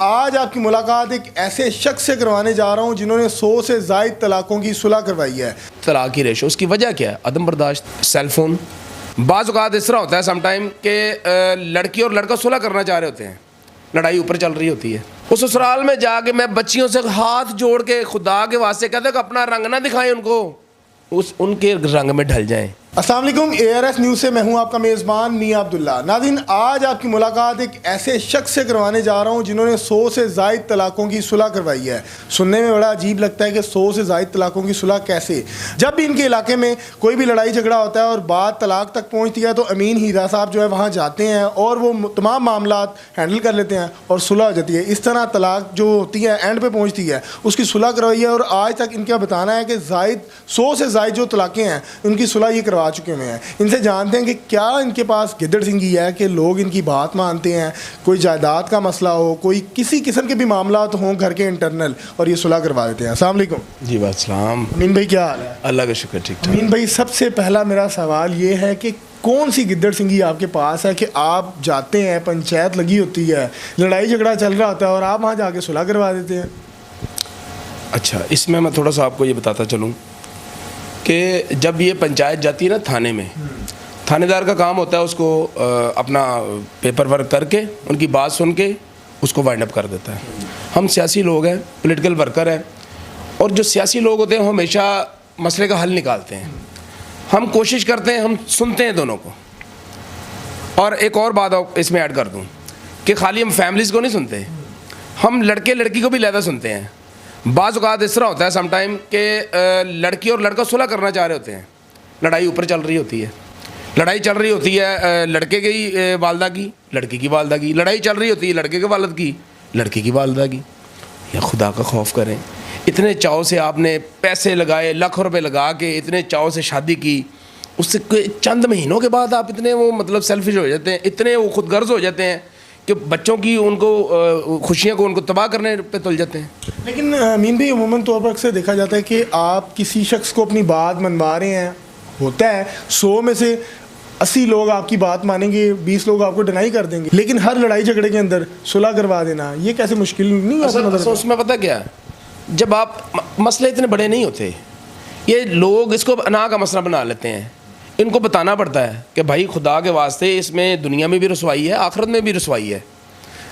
آج آپ کی ملاقات ایک ایسے شخص سے کروانے جا رہا ہوں جنہوں نے 100 سے زائد طلاقوں کی صلح کروائی ہے. طلاق کی ریشو اس کی وجہ کیا ہے؟ عدم برداشت. Cell phone. بعض اوقات اس طرح ہوتا ہے سم ٹائم کہ لڑکی اور لڑکا صلح کرنا چاہ رہے ہوتے ہیں, لڑائی اوپر چل رہی ہوتی ہے. اس سسرال میں جا کے میں بچیوں سے ہاتھ جوڑ کے خدا کے واسطے کہتے ہیں کہ اپنا رنگ نہ دکھائیں ان کو, ان کے رنگ میں ڈھل جائیں. السلام علیکم, ARS نیوز سے میں ہوں آپ کا میزبان میاں عبداللہ. ناظرین, آج آپ کی ملاقات ایک ایسے شخص سے کروانے جا رہا ہوں جنہوں نے 100 سے زائد طلاقوں کی صلح کروائی ہے. سننے میں بڑا عجیب لگتا ہے کہ 100 سے زائد طلاقوں کی صلح کیسے. جب بھی ان کے علاقے میں کوئی بھی لڑائی جھگڑا ہوتا ہے اور بات طلاق تک پہنچتی ہے تو امین ہیرا صاحب جو ہے وہاں جاتے ہیں اور وہ تمام معاملات ہینڈل کر لیتے ہیں اور صلح ہو جاتی ہے. اس طرح طلاق جو ہوتی ہے اینڈ پہ پہنچتی ہے, اس کی صلح کروائی ہے. اور آج تک ان کا بتانا ہے کہ 100 سے زائد جو طلاقیں ہیں ان کی صلح یہ کروا چکے ہوئے ہیں. ان سے جانتے ہیں کہ کیا ان کے پاس گدڑ سنگھی ہے کہ لوگ ان کی بات مانتے ہیں, کوئی جائیداد کا مسئلہ ہو, کوئی کسی قسم کے بھی معاملات ہوں گھر کے انٹرنل, اور یہ صلح کروا دیتے ہیں. السلام علیکم. جی بات السلام. امین بھائی کیا حال ہے؟ اللہ کا شکر, ٹھیک ٹھاک. امین بھائی, سب سے پہلا میرا سوال یہ ہے کہ کون سی گدڑ سنگھی آپ کے پاس ہے کہ آپ جاتے ہیں, پنچایت لگی ہوتی ہے, لڑائی جھگڑا چل رہا ہوتا ہے اور آپ وہاں جا کے صلح کروا دیتے ہیں؟ اچھا, اس میں تھوڑا سا آپ کو یہ بتاتا چلوں کہ جب یہ پنچایت جاتی ہے نا تھانے میں, تھانے دار کا کام ہوتا ہے اس کو اپنا پیپر ورک کر کے ان کی بات سن کے اس کو وائنڈ اپ کر دیتا ہے. ہم سیاسی لوگ ہیں, پولیٹیکل ورکر ہیں, اور جو سیاسی لوگ ہوتے ہیں وہ ہمیشہ مسئلے کا حل نکالتے ہیں. ہم کوشش کرتے ہیں, ہم سنتے ہیں دونوں کو. اور ایک اور بات اس میں ایڈ کر دوں کہ خالی ہم فیملیز کو نہیں سنتے, ہم لڑکے لڑکی کو بھی علیحدہ سنتے ہیں. بعض اوقات اس طرح ہوتا ہے سم ٹائم کہ لڑکی اور لڑکا صلح کرنا چاہ رہے ہوتے ہیں, لڑائی اوپر چل رہی ہوتی ہے. لڑائی چل رہی ہوتی ہے لڑکے کی والدہ کی, لڑکی کی والدہ کی. لڑائی چل رہی ہوتی ہے لڑکے کے والد کی, لڑکی کی والدہ کی. یا خدا کا خوف کریں, اتنے چاؤ سے آپ نے پیسے لگائے, لاکھوں روپے لگا کے اتنے چاؤ سے شادی کی, اس سے چند مہینوں کے بعد آپ اتنے وہ مطلب سیلفش ہو جاتے ہیں, اتنے وہ خود غرض ہو جاتے ہیں کہ بچوں کی ان کو خوشیاں کو ان کو تباہ کرنے پہ تل جاتے ہیں. لیکن امین بھائی, عموماً طور پر اکثر دیکھا جاتا ہے کہ آپ کسی شخص کو اپنی بات منوا رہے ہیں, ہوتا ہے 100 میں سے 80 لوگ آپ کی بات مانیں گے, 20 لوگ آپ کو ڈینائی کر دیں گے, لیکن ہر لڑائی جھگڑے کے اندر صلح کروا دینا یہ کیسے مشکل نہیں ہے؟ اس میں پتہ کیا ہے, جب آپ مسئلے اتنے بڑے نہیں ہوتے, یہ لوگ اس کو انا کا مسئلہ بنا لیتے ہیں. ان کو بتانا پڑتا ہے کہ بھائی خدا کے واسطے اس میں دنیا میں بھی رسوائی ہے, آخرت میں بھی رسوائی ہے.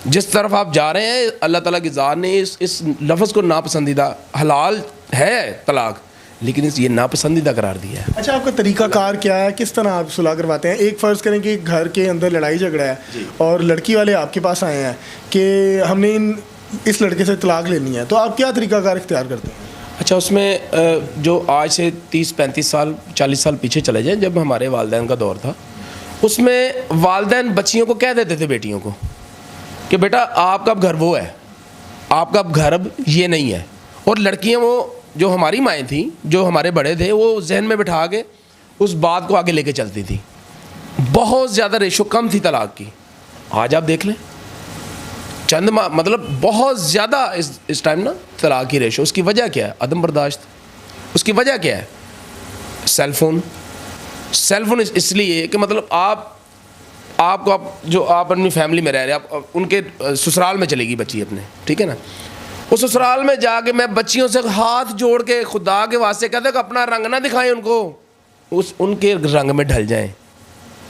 جس طرف آپ جا رہے ہیں اللہ تعالیٰ کی ذات نے اس لفظ کو ناپسندیدہ, حلال ہے طلاق لیکن یہ ناپسندیدہ قرار دیا ہے. اچھا, آپ کا طریقہ کار کیا ہے, کس طرح آپ صلح کرواتے ہیں؟ ایک فرض کریں کہ گھر کے اندر لڑائی جھگڑا ہے اور لڑکی والے آپ کے پاس آئے ہیں کہ ہم نے اس لڑکے سے طلاق لینی ہے, تو آپ کیا طریقہ کار اختیار کرتے ہیں؟ اچھا, اس میں جو آج سے 30-35 سال 40 سال پیچھے چلے جائیں, جب ہمارے والدین کا دور تھا, اس میں والدین بچیوں کو کہہ دیتے تھے, بیٹیوں کو, کہ بیٹا آپ کا گھر وہ ہے, آپ کا گھر اب یہ نہیں ہے. اور لڑکیاں وہ جو ہماری مائیں تھیں, جو ہمارے بڑے تھے, وہ ذہن میں بٹھا کے اس بات کو آگے لے کے چلتی تھی. بہت زیادہ ریشو کم تھی طلاق کی. آج آپ دیکھ لیں چند مطلب بہت زیادہ اس ٹائم نا طلاق کی ریشو. اس کی وجہ کیا ہے؟ عدم برداشت. اس کی وجہ کیا ہے؟ Cell phone. سیل فون اس لیے کہ مطلب آپ کو جو آپ اپنی فیملی میں رہ رہے ہیں, آپ ان کے سسرال میں چلے گی بچی اپنے, ٹھیک ہے نا, اس سسرال میں جا کے میں بچیوں سے ہاتھ جوڑ کے خدا کے واسطے کہتے ہیں کہ اپنا رنگ نہ دکھائیں ان کو, ان کے رنگ میں ڈھل جائیں.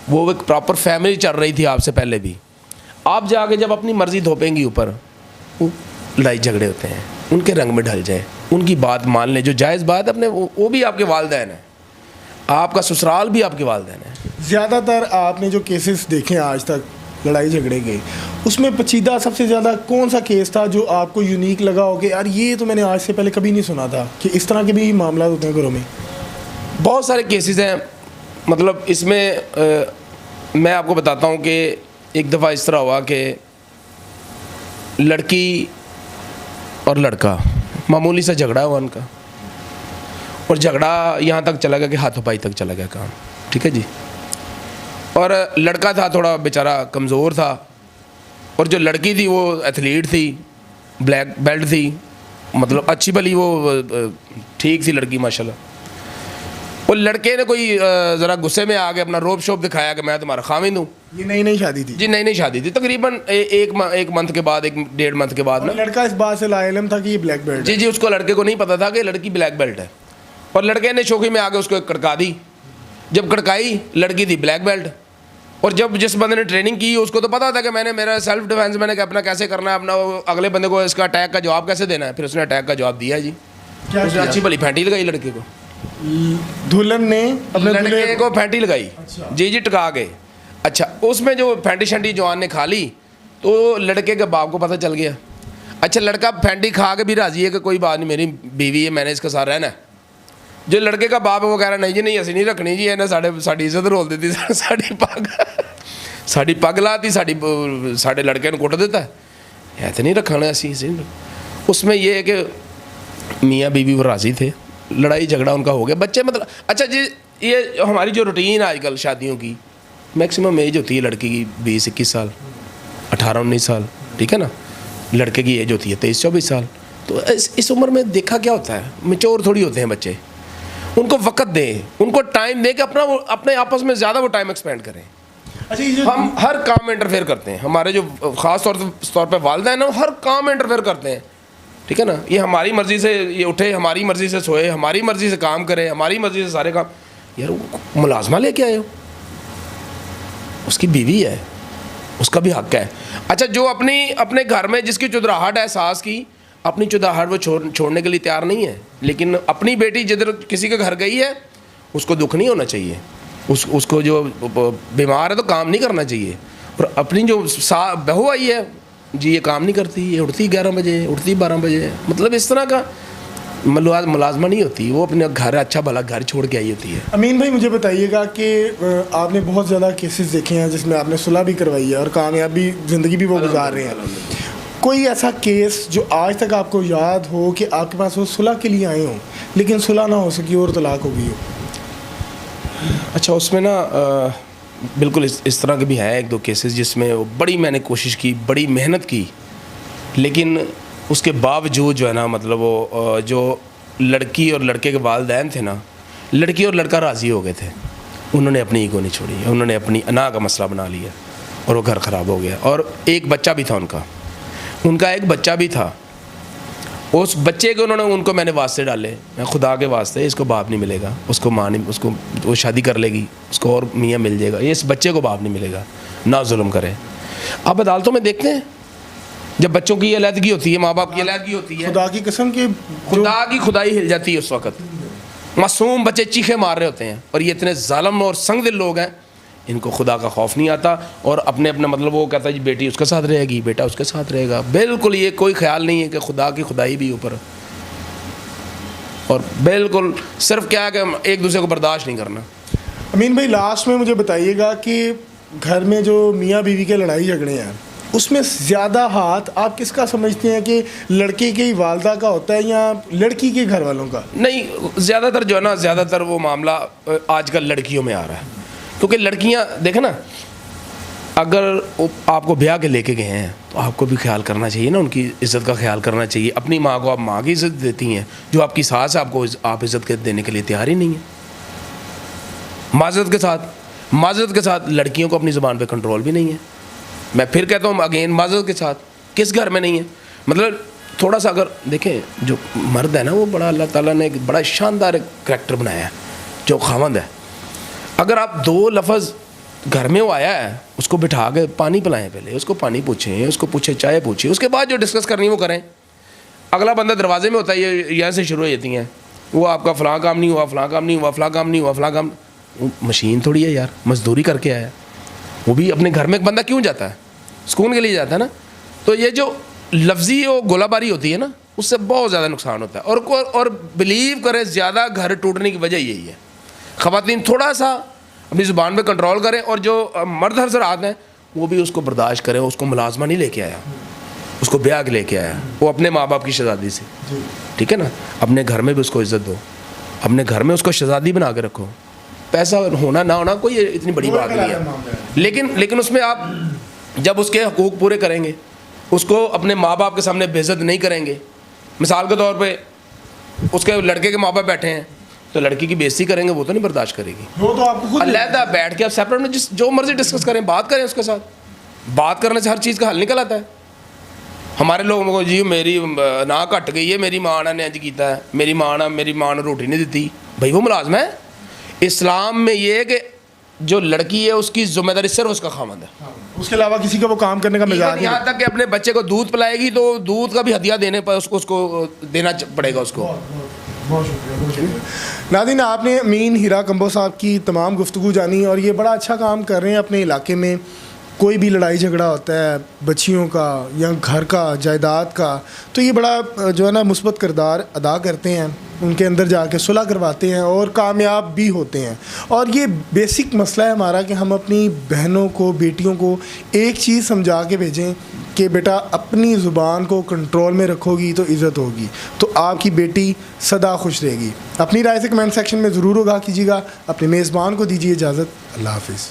وہ ایک پراپر فیملی چل رہی تھی آپ سے پہلے بھی. آپ جا کے جب اپنی مرضی تھوپیں گی اوپر, وہ لڑائی جھگڑے ہوتے ہیں, ان کے رنگ میں ڈھل جائیں, ان کی بات مان لیں. جو جائز بات ہے اپنے, وہ بھی آپ کے والدین ہیں, آپ کا سسرال بھی آپ کے والدین ہیں. زیادہ تر آپ نے جو کیسز دیکھے ہیں آج تک لڑائی جھگڑے کے, اس میں پیچیدہ سب سے زیادہ کون سا کیس تھا جو آپ کو یونیک لگا ہو کہ یار یہ تو میں نے آج سے پہلے کبھی نہیں سنا تھا کہ اس طرح کے بھی معاملات ہوتے ہیں گھروں میں؟ بہت سارے کیسز ہیں. مطلب اس میں میں آپ کو بتاتا ہوں کہ ایک دفعہ اس طرح ہوا کہ لڑکی اور لڑکا, معمولی سا جھگڑا ہوا ان کا, اور جھگڑا یہاں تک چلا گیا کہ ہاتھوں پائی تک چلا گیا کام, ٹھیک ہے جی. اور لڑکا تھا تھوڑا بیچارہ کمزور تھا, اور جو لڑکی تھی وہ ایتھلیٹ تھی, بلیک بیلٹ تھی, مطلب اچھی بھلی وہ ٹھیک تھی لڑکی ماشاءاللہ. اور لڑکے نے کوئی ذرا غصے میں آ کے اپنا روب شوب دکھایا کہ میں تمہارا خاوند ہوں, یہ نئی شادی تھی جی نئی شادی تھی تقریباً ایک منتھ کے بعد 1.5 منتھ کے بعد نا. لڑکا اس بات سے لا علم تھا کہ یہ بلیک بیلٹ جی اس کو لڑکے کو نہیں پتا تھا کہ لڑکی بلیک بیلٹ ہے, اور لڑکے نے شوخی میں آ کے اس کو ایک کڑکا دی. جب کڑکائی لڑکی تھی بلیک بیلٹ, اور جب جس بندے نے ٹریننگ کی اس کو تو پتا تھا کہ میں نے میرا سیلف ڈیفینس میں نے اپنا کیسے کرنا ہے, اپنا اگلے بندے کو اس کا اٹیک کا جواب کیسے دینا ہے. پھر اس نے اٹیک کا جواب دیا جی, اس نے اچھی بھلی پھینٹی لگائی لڑکے کو, دلہن نے اپنے لڑکے کو پھینٹی لگائی جی ٹکا کے. اچھا اس میں جو پھینٹی شنٹی جوان نے کھا لی تو لڑکے کے باپ کو پتہ چل گیا. اچھا لڑکا پھینٹی کھا کے بھی راضی ہے کہ کوئی بات نہیں میری بیوی ہے میں نے اس کے ساتھ رہنا ہے. جو لڑکے کا باپ ہے وہ کہہ رہا نہیں جی نہیں ایسی نہیں رکھنی جی, انہیں ساری عزت رول دیتی, ساری پگ لاتی, ساڈے لڑکے کو کٹ دیتا ہے, ایسے نہیں رکھنا ایسی. اس میں یہ ہے کہ میاں بیوی وہ راضی تھے, لڑائی جھگڑا ان کا ہو گیا, بچے مطلب. اچھا جی یہ ہماری جو روٹین آج کل شادیوں کی میکسیمم ایج ہوتی ہے لڑکی کی 20-21 سال, 18-19 سال, ٹھیک ہے نا. لڑکے کی ایج ہوتی ہے 23-24 سال. تو اس عمر میں دیکھا کیا ہوتا ہے, میچور تھوڑی ہوتے ہیں بچے. ان کو وقت دیں, ان کو ٹائم دیں کہ اپنے آپس میں زیادہ وہ ٹائم ایکسپینڈ کریں. ہم ہر کام میں انٹرفیئر کرتے ہیں, ہمارے جو خاص طور پہ والدین ہیں وہ ہر کام میں انٹرفیئر کرتے ہیں, ٹھیک ہے نا. یہ ہماری مرضی سے یہ اٹھے, ہماری مرضی سے سوئے, ہماری مرضی سے کام کرے, ہماری مرضی سے سارے کام. یار ملازمہ لے کے آئے ہو, اس کی بیوی ہے, اس کا بھی حق ہے. اچھا جو اپنے گھر میں جس کی چدراہٹ ہے ساس کی, اپنی چدراہٹ وہ چھوڑنے کے لیے تیار نہیں ہے, لیکن اپنی بیٹی جدھر کسی کے گھر گئی ہے اس کو دکھ نہیں ہونا چاہیے, اس کو جو بیمار ہے تو کام نہیں کرنا چاہیے. اور اپنی جو بہو آئی ہے جی یہ کام نہیں کرتی, یہ اٹھتی 11 بجے, اٹھتی 12 بجے, مطلب اس طرح کا ملازمہ نہیں ہوتی, وہ اپنے گھر اچھا بھلا گھر چھوڑ کے آئی ہوتی ہے. امین بھائی مجھے بتائیے گا کہ آپ نے بہت زیادہ کیسز دیکھے ہیں جس میں آپ نے صلح بھی کروائی ہے اور کامیابی زندگی بھی وہ گزار رہے ہیں. کوئی ایسا کیس جو آج تک آپ کو یاد ہو کہ آپ کے پاس وہ صلح کے لیے آئے ہوں لیکن صلح نہ ہو سکی اور طلاق ہو گئی ہو؟ اچھا اس میں نا بالکل اس طرح کے بھی ہیں 1-2 کیسز جس میں بڑی میں نے کوشش کی, بڑی محنت کی, لیکن اس کے باوجود جو ہے نا مطلب وہ جو لڑکی اور لڑکے کے والدین تھے نا, لڑکی اور لڑکا راضی ہو گئے تھے, انہوں نے اپنی ایگو نہیں چھوڑی, انہوں نے اپنی انا کا مسئلہ بنا لیا اور وہ گھر خراب ہو گیا. اور ایک بچہ بھی تھا ان کا ایک بچہ بھی تھا. اس بچے کے ان کو میں نے واسطے ڈالے, میں خدا کے واسطے, اس کو باپ نہیں ملے گا, اس کو ماں نہیں, اس کو وہ شادی کر لے گی, اس کو اور میاں مل جائے گا, یہ اس بچے کو باپ نہیں ملے گا, نہ ظلم کرے. آپ عدالتوں میں دیکھتے ہیں جب بچوں کی علیحدگی ہوتی ہے, ماں باپ کی علیحدگی ہوتی ہے, خدا کی قسم کہ خدا کی خدائی ہل جاتی ہے اس وقت. معصوم بچے چیخے مار رہے ہوتے ہیں, اور یہ اتنے ظالم اور سنگ دل لوگ ہیں, ان کو خدا کا خوف نہیں آتا, اور اپنے مطلب وہ کہتا ہے جی بیٹی اس کے ساتھ رہے گی, بیٹا اس کے ساتھ رہے گا. بالکل یہ کوئی خیال نہیں ہے کہ خدا کی خدائی بھی اوپر, اور بالکل صرف کیا ہے کہ ایک دوسرے کو برداشت نہیں کرنا. امین بھائی لاسٹ میں مجھے بتائیے گا کہ گھر میں جو میاں بیوی کے لڑائی جھگڑے ہیں اس میں زیادہ ہاتھ آپ کس کا سمجھتے ہیں, کہ لڑکے کی والدہ کا ہوتا ہے یا لڑکی کے گھر والوں کا؟ نہیں, زیادہ تر جو ہے نا زیادہ تر وہ معاملہ آج کل لڑکیوں میں آ رہا ہے, کیونکہ لڑکیاں دیکھیں نا اگر آپ کو بیاہ کے لے کے گئے ہیں تو آپ کو بھی خیال کرنا چاہیے نا, ان کی عزت کا خیال کرنا چاہیے. اپنی ماں کو آپ ماں کی عزت دیتی ہیں, جو آپ کی ساس ہے آپ عزت دینے کے لیے تیار ہی نہیں ہیں. معذرت کے ساتھ لڑکیوں کو اپنی زبان پہ کنٹرول بھی نہیں ہے. میں پھر کہتا ہوں اگین معذرت کے ساتھ, کس گھر میں نہیں ہے؟ مطلب تھوڑا سا اگر دیکھیں جو مرد ہے نا وہ بڑا اللہ تعالیٰ نے ایک بڑا شاندار کریکٹر بنایا ہے جو خاوند ہے. اگر آپ 2 لفظ گھر میں وہ آیا ہے اس کو بٹھا کے پانی پلائیں, پہلے اس کو پانی پوچھیں, اس کو پوچھیں چائے پوچھیں, اس کے بعد جو ڈسکس کرنی وہ کریں. اگلا بندہ دروازے میں ہوتا ہے, یہ یہاں سے شروع ہو جاتی ہیں, وہ آپ کا فلاں کام نہیں ہوا, فلاں کام نہیں ہوا, فلاں کام نہیں ہوا, فلاں کام. مشین تھوڑی ہے یار, مزدوری کر کے آیا, وہ بھی اپنے گھر میں ایک بندہ کیوں جاتا ہے؟ سکون کے لیے جاتا ہے نا. تو یہ جو لفظی وہ گولہ باری ہوتی ہے نا اس سے بہت زیادہ نقصان ہوتا ہے. اور بلیو کریں زیادہ گھر ٹوٹنے کی وجہ یہی ہے. خواتین تھوڑا سا اپنی زبان پہ کنٹرول کریں, اور جو مرد حضرات ہیں وہ بھی اس کو برداشت کریں. اس کو ملازمہ نہیں لے کے آیا, اس کو بیاہ کے لے کے آیا, وہ اپنے ماں باپ کی شہزادی سے, ٹھیک ہے نا. اپنے گھر میں بھی اس کو عزت دو, اپنے گھر میں اس کو شہزادی بنا کے رکھو. پیسہ ہونا نہ ہونا کوئی اتنی بڑی بات نہیں ہے, لیکن اس میں آپ جب اس کے حقوق پورے کریں گے, اس کو اپنے ماں باپ کے سامنے بے عزت نہیں کریں گے. مثال کے طور پہ اس کے لڑکے کے ماں باپ بیٹھے ہیں, تو لڑکی کی بےزتی کریں گے وہ تو نہیں برداشت کرے گی. وہ تو آپ کو خود علیحدہ بیٹھ کے آپ سیپریٹ میں جو مرضی ڈسکس کریں, بات کریں اس کے ساتھ. بات کرنے سے ہر چیز کا حل نکل آتا ہے. ہمارے لوگوں کو جی میری نہ کٹ گئی ہے, میری ماں نے انج کیتا ہے, میری ماں نے روٹی نہیں دیتی. بھائی وہ ملازم ہے. اسلام میں یہ ہے کہ جو لڑکی ہے اس کی ذمہ داری صرف اس کا خامند ہے, اس کے علاوہ کسی کا وہ کام کرنے کا مزاج نہیں. یہاں تک کہ اپنے بچے کو دودھ پلائے گی تو دودھ کا بھی ہدیہ دینے پر اس کو دینا پڑے گا اس کو. بہت شکریہ, بہت شکریہ. ناظرین, آپ نے امین ہیرا کمبو صاحب کی تمام گفتگو جانی اور یہ بڑا اچھا کام کر رہے ہیں اپنے علاقے میں. کوئی بھی لڑائی جھگڑا ہوتا ہے بچیوں کا یا گھر کا, جائیداد کا, تو یہ بڑا جو ہے نا مثبت کردار ادا کرتے ہیں, ان کے اندر جا کے صلح کرواتے ہیں اور کامیاب بھی ہوتے ہیں. اور یہ بیسک مسئلہ ہے ہمارا کہ ہم اپنی بہنوں کو, بیٹیوں کو ایک چیز سمجھا کے بھیجیں کہ بیٹا اپنی زبان کو کنٹرول میں رکھو گی تو عزت ہوگی, تو آپ کی بیٹی سدا خوش رہے گی. اپنی رائے سے کمنٹ سیکشن میں ضرور آگاہ کیجیے گا. اپنے میزبان کو دیجیے اجازت. اللہ حافظ.